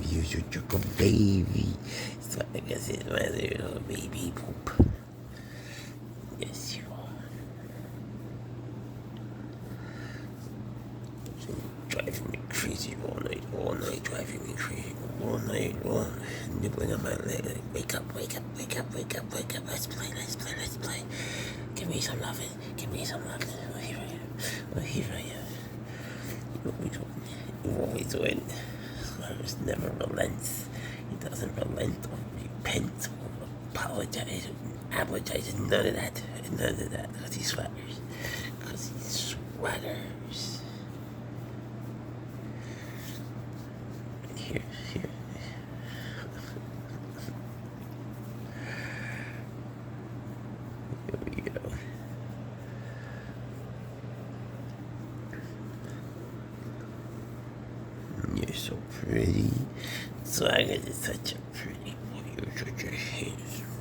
You're such a good baby. Swagger says my little baby poop. Yes, you are. Driving me crazy all night, driving me crazy all night long, nibbling on my leg, like, wake up, let's play, give me some loving, oh, here I am, you always win, Cyrus never relents, he doesn't relent or repent or apologize, none of that, because he swaggers, Here. Here we go. You're so pretty. Swagger is such a pretty boy. You're such a handsome